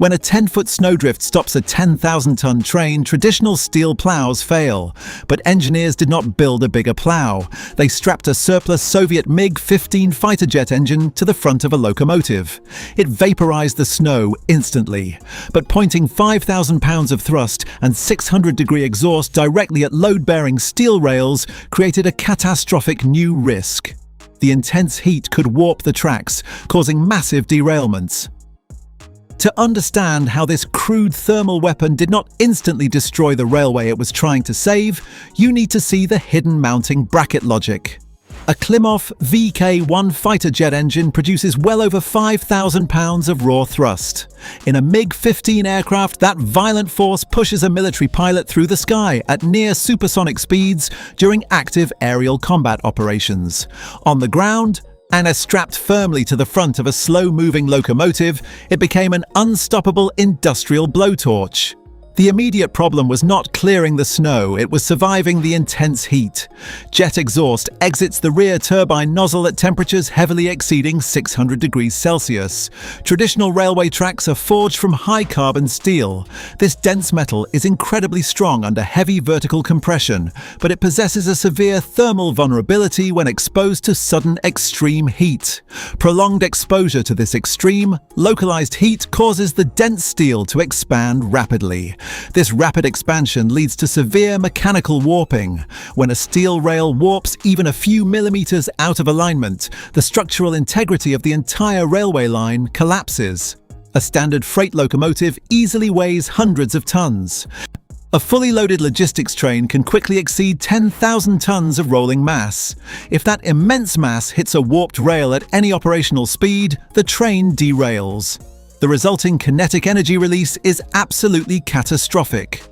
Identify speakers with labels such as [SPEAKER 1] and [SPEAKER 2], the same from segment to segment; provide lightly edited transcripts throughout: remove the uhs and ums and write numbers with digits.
[SPEAKER 1] When a 10-foot snowdrift stops a 10,000-ton train, traditional steel plows fail. But engineers did not build a bigger plow. They strapped a surplus Soviet MiG-15 fighter jet engine to the front of a locomotive. It vaporized the snow instantly. But pointing 5,000 pounds of thrust and 600-degree exhaust directly at load-bearing steel rails created a catastrophic new risk. The intense heat could warp the tracks, causing massive derailments. To understand how this crude thermal weapon did not instantly destroy the railway it was trying to save, you need to see the hidden mounting bracket logic. A Klimov VK-1 fighter jet engine produces well over 5,000 pounds of raw thrust. In a MiG-15 aircraft, that violent force pushes a military pilot through the sky at near supersonic speeds during active aerial combat operations. On the ground, and as strapped firmly to the front of a slow-moving locomotive, it became an unstoppable industrial blowtorch. The immediate problem was not clearing the snow, it was surviving the intense heat. Jet exhaust exits the rear turbine nozzle at temperatures heavily exceeding 600 degrees Celsius. Traditional railway tracks are forged from high-carbon steel. This dense metal is incredibly strong under heavy vertical compression, but it possesses a severe thermal vulnerability when exposed to sudden extreme heat. Prolonged exposure to this extreme, localized heat causes the dense steel to expand rapidly. This rapid expansion leads to severe mechanical warping. When a steel rail warps even a few millimeters out of alignment, the structural integrity of the entire railway line collapses. A standard freight locomotive easily weighs hundreds of tons. A fully loaded logistics train can quickly exceed 10,000 tons of rolling mass. If that immense mass hits a warped rail at any operational speed, the train derails. The resulting kinetic energy release is absolutely catastrophic.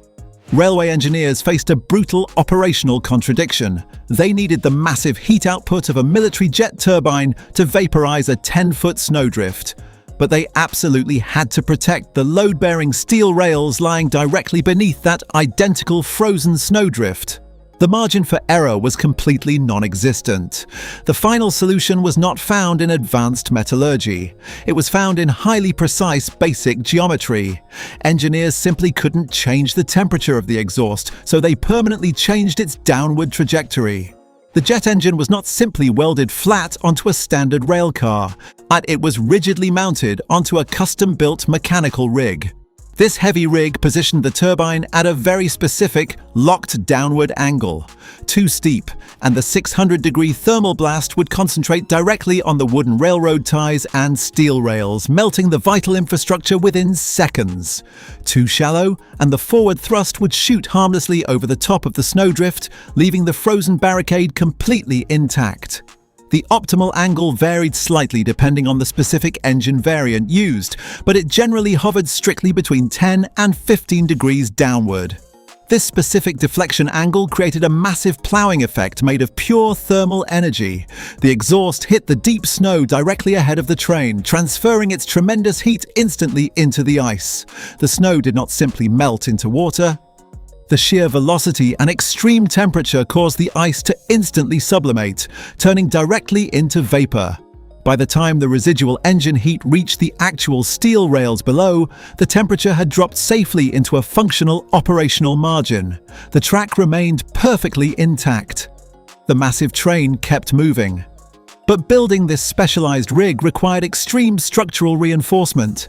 [SPEAKER 1] Railway engineers faced a brutal operational contradiction. They needed the massive heat output of a military jet turbine to vaporize a 10-foot snowdrift. But they absolutely had to protect the load-bearing steel rails lying directly beneath that identical frozen snowdrift. The margin for error was completely non-existent. The final solution was not found in advanced metallurgy. It was found in highly precise basic geometry. Engineers simply couldn't change the temperature of the exhaust, so they permanently changed its downward trajectory. The jet engine was not simply welded flat onto a standard rail car, but it was rigidly mounted onto a custom-built mechanical rig. This heavy rig positioned the turbine at a very specific, locked downward angle. Too steep, and the 600-degree thermal blast would concentrate directly on the wooden railroad ties and steel rails, melting the vital infrastructure within seconds. Too shallow, and the forward thrust would shoot harmlessly over the top of the snowdrift, leaving the frozen barricade completely intact. The optimal angle varied slightly depending on the specific engine variant used, but it generally hovered strictly between 10 and 15 degrees downward. This specific deflection angle created a massive ploughing effect made of pure thermal energy. The exhaust hit the deep snow directly ahead of the train, transferring its tremendous heat instantly into the ice. The snow did not simply melt into water. The sheer velocity and extreme temperature caused the ice to instantly sublimate, turning directly into vapor. By the time the residual engine heat reached the actual steel rails below, the temperature had dropped safely into a functional operational margin. The track remained perfectly intact. The massive train kept moving. But building this specialized rig required extreme structural reinforcement.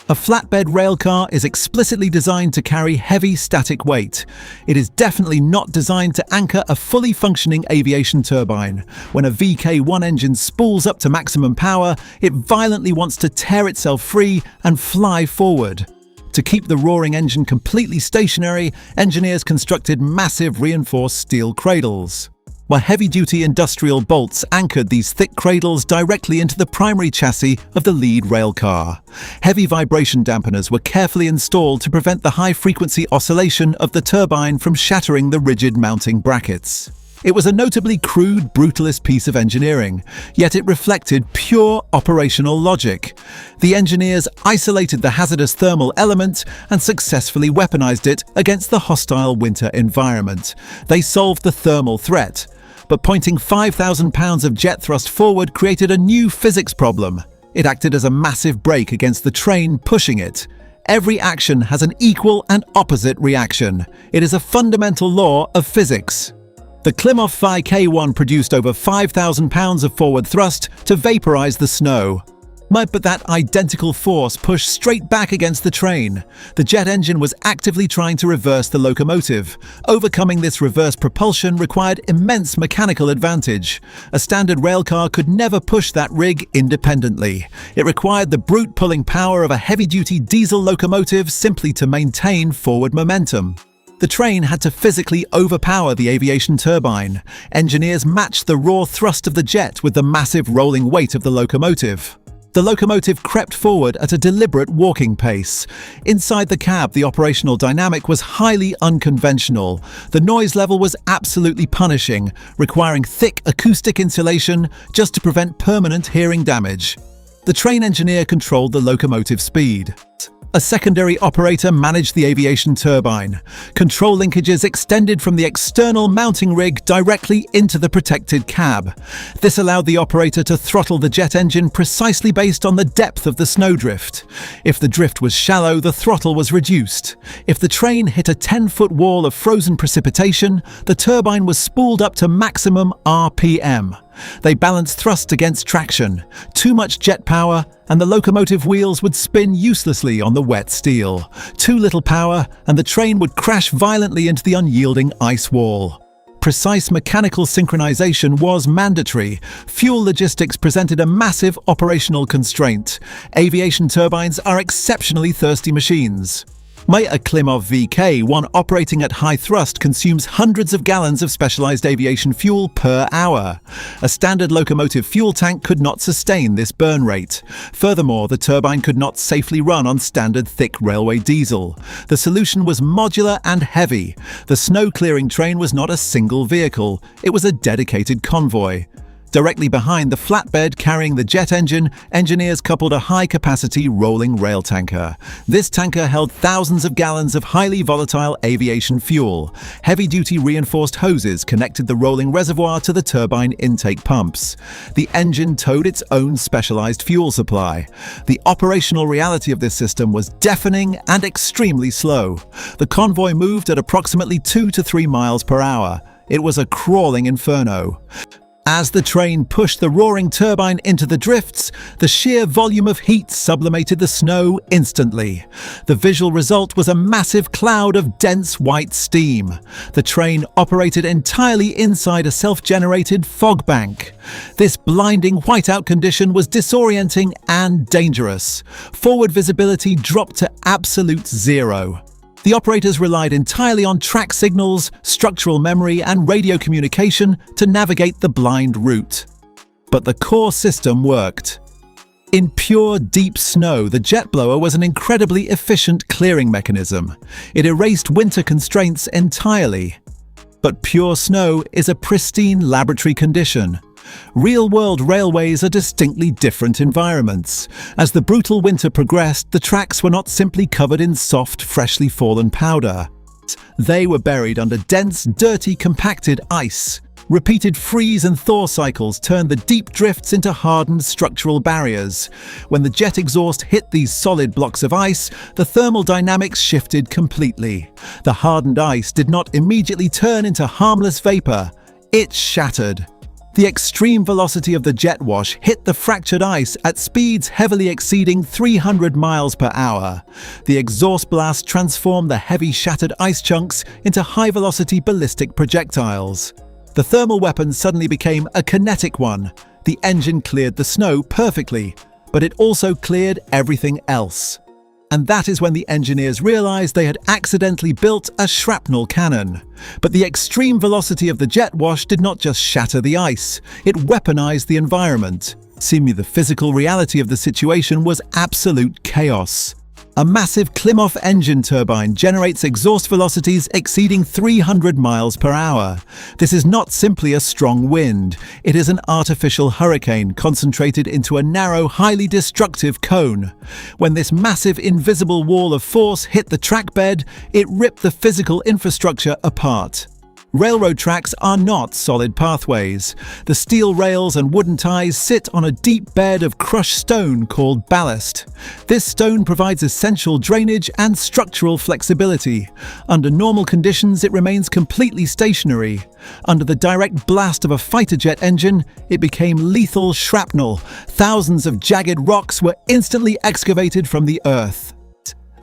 [SPEAKER 1] A flatbed railcar is explicitly designed to carry heavy static weight. It is definitely not designed to anchor a fully functioning aviation turbine. When a VK-1 engine spools up to maximum power, it violently wants to tear itself free and fly forward. To keep the roaring engine completely stationary, engineers constructed massive reinforced steel cradles, while heavy-duty industrial bolts anchored these thick cradles directly into the primary chassis of the lead railcar. Heavy vibration dampeners were carefully installed to prevent the high-frequency oscillation of the turbine from shattering the rigid mounting brackets. It was a notably crude, brutalist piece of engineering, yet it reflected pure operational logic. The engineers isolated the hazardous thermal element and successfully weaponized it against the hostile winter environment. They solved the thermal threat, but pointing 5,000 pounds of jet thrust forward created a new physics problem. It acted as a massive brake against the train pushing it. Every action has an equal and opposite reaction. It is a fundamental law of physics. The Klimov VK-1 produced over 5,000 pounds of forward thrust to vaporize the snow. But that identical force pushed straight back against the train. The jet engine was actively trying to reverse the locomotive. Overcoming this reverse propulsion required immense mechanical advantage. A standard railcar could never push that rig independently. It required the brute pulling power of a heavy-duty diesel locomotive simply to maintain forward momentum. The train had to physically overpower the aviation turbine. Engineers matched the raw thrust of the jet with the massive rolling weight of the locomotive. The locomotive crept forward at a deliberate walking pace. Inside the cab, the operational dynamic was highly unconventional. The noise level was absolutely punishing, requiring thick acoustic insulation just to prevent permanent hearing damage. The train engineer controlled the locomotive speed. A secondary operator managed the aviation turbine. Control linkages extended from the external mounting rig directly into the protected cab. This allowed the operator to throttle the jet engine precisely based on the depth of the snowdrift. If the drift was shallow, the throttle was reduced. If the train hit a 10-foot wall of frozen precipitation, the turbine was spooled up to maximum RPM. They balanced thrust against traction. Too much jet power, and the locomotive wheels would spin uselessly on the wet steel. Too little power, and the train would crash violently into the unyielding ice wall. Precise mechanical synchronization was mandatory. Fuel logistics presented a massive operational constraint. Aviation turbines are exceptionally thirsty machines. A Klimov VK-1 operating at high thrust consumes hundreds of gallons of specialized aviation fuel per hour. A standard locomotive fuel tank could not sustain this burn rate. Furthermore, the turbine could not safely run on standard thick railway diesel. The solution was modular and heavy. The snow-clearing train was not a single vehicle, it was a dedicated convoy. Directly behind the flatbed carrying the jet engine, engineers coupled a high-capacity rolling rail tanker. This tanker held thousands of gallons of highly volatile aviation fuel. Heavy-duty reinforced hoses connected the rolling reservoir to the turbine intake pumps. The engine towed its own specialized fuel supply. The operational reality of this system was deafening and extremely slow. The convoy moved at approximately 2 to 3 miles per hour. It was a crawling inferno. As the train pushed the roaring turbine into the drifts, the sheer volume of heat sublimated the snow instantly. The visual result was a massive cloud of dense white steam. The train operated entirely inside a self-generated fog bank. This blinding whiteout condition was disorienting and dangerous. Forward visibility dropped to absolute zero. The operators relied entirely on track signals, structural memory, and radio communication to navigate the blind route. But the core system worked. In pure, deep snow, the jet blower was an incredibly efficient clearing mechanism. It erased winter constraints entirely. But pure snow is a pristine laboratory condition. Real-world railways are distinctly different environments. As the brutal winter progressed, the tracks were not simply covered in soft, freshly fallen powder. They were buried under dense, dirty, compacted ice. Repeated freeze and thaw cycles turned the deep drifts into hardened structural barriers. When the jet exhaust hit these solid blocks of ice, the thermal dynamics shifted completely. The hardened ice did not immediately turn into harmless vapor. It shattered. The extreme velocity of the jet wash hit the fractured ice at speeds heavily exceeding 300 miles per hour. The exhaust blast transformed the heavy shattered ice chunks into high-velocity ballistic projectiles. The thermal weapon suddenly became a kinetic one. The engine cleared the snow perfectly, but it also cleared everything else. And that is when the engineers realized they had accidentally built a shrapnel cannon. But the extreme velocity of the jet wash did not just shatter the ice, it weaponized the environment. Seemingly the physical reality of the situation was absolute chaos. A massive Klimov engine turbine generates exhaust velocities exceeding 300 miles per hour. This is not simply a strong wind. It is an artificial hurricane concentrated into a narrow, highly destructive cone. When this massive invisible wall of force hit the track bed, it ripped the physical infrastructure apart. Railroad tracks are not solid pathways. The steel rails and wooden ties sit on a deep bed of crushed stone called ballast. This stone provides essential drainage and structural flexibility. Under normal conditions, it remains completely stationary. Under the direct blast of a fighter jet engine, it became lethal shrapnel. Thousands of jagged rocks were instantly excavated from the earth.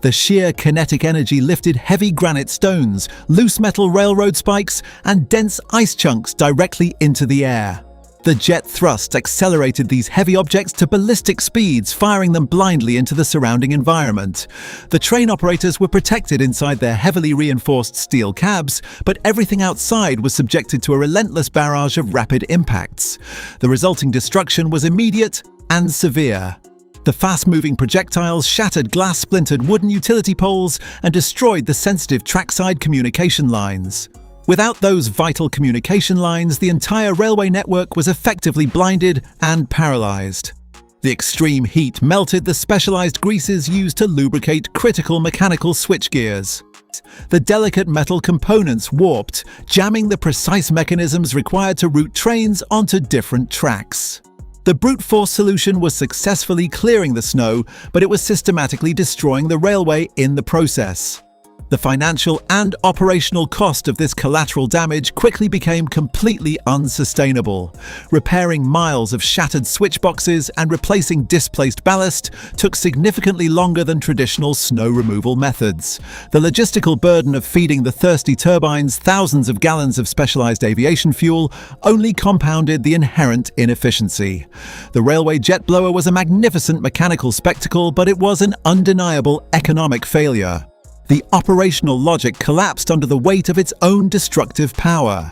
[SPEAKER 1] The sheer kinetic energy lifted heavy granite stones, loose metal railroad spikes, and dense ice chunks directly into the air. The jet thrust accelerated these heavy objects to ballistic speeds, firing them blindly into the surrounding environment. The train operators were protected inside their heavily reinforced steel cabs, but everything outside was subjected to a relentless barrage of rapid impacts. The resulting destruction was immediate and severe. The fast-moving projectiles shattered glass-splintered wooden utility poles and destroyed the sensitive trackside communication lines. Without those vital communication lines, the entire railway network was effectively blinded and paralyzed. The extreme heat melted the specialized greases used to lubricate critical mechanical switchgears. The delicate metal components warped, jamming the precise mechanisms required to route trains onto different tracks. The brute force solution was successfully clearing the snow, but it was systematically destroying the railway in the process. The financial and operational cost of this collateral damage quickly became completely unsustainable. Repairing miles of shattered switchboxes and replacing displaced ballast took significantly longer than traditional snow removal methods. The logistical burden of feeding the thirsty turbines thousands of gallons of specialized aviation fuel only compounded the inherent inefficiency. The railway jet blower was a magnificent mechanical spectacle, but it was an undeniable economic failure. The operational logic collapsed under the weight of its own destructive power.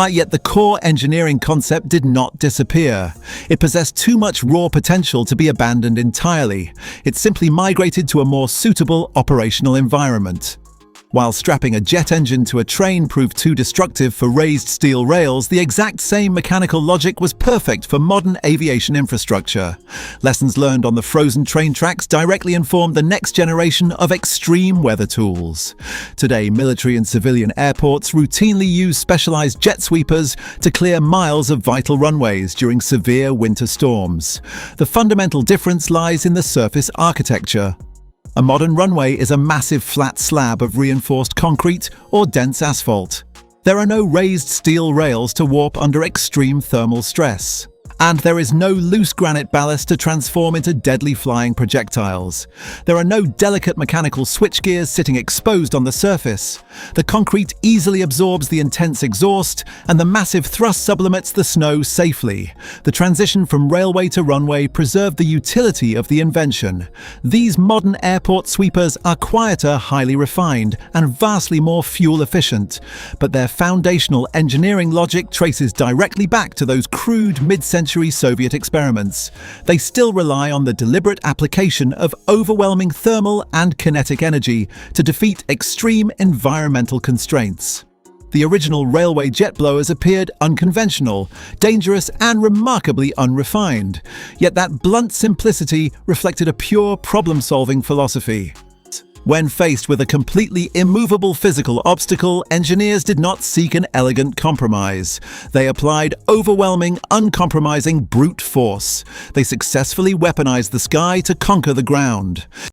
[SPEAKER 1] Yet the core engineering concept did not disappear. It possessed too much raw potential to be abandoned entirely. It simply migrated to a more suitable operational environment. While strapping a jet engine to a train proved too destructive for raised steel rails, the exact same mechanical logic was perfect for modern aviation infrastructure. Lessons learned on the frozen train tracks directly informed the next generation of extreme weather tools. Today, military and civilian airports routinely use specialized jet sweepers to clear miles of vital runways during severe winter storms. The fundamental difference lies in the surface architecture. A modern runway is a massive flat slab of reinforced concrete or dense asphalt. There are no raised steel rails to warp under extreme thermal stress. And there is no loose granite ballast to transform into deadly flying projectiles. There are no delicate mechanical switchgears sitting exposed on the surface. The concrete easily absorbs the intense exhaust, and the massive thrust sublimates the snow safely. The transition from railway to runway preserved the utility of the invention. These modern airport sweepers are quieter, highly refined, and vastly more fuel efficient. But their foundational engineering logic traces directly back to those crude mid-century Soviet experiments. They still rely on the deliberate application of overwhelming thermal and kinetic energy to defeat extreme environmental constraints. The original railway jet blowers appeared unconventional, dangerous, and remarkably unrefined. Yet that blunt simplicity reflected a pure problem-solving philosophy. When faced with a completely immovable physical obstacle, engineers did not seek an elegant compromise. They applied overwhelming, uncompromising brute force. They successfully weaponized the sky to conquer the ground.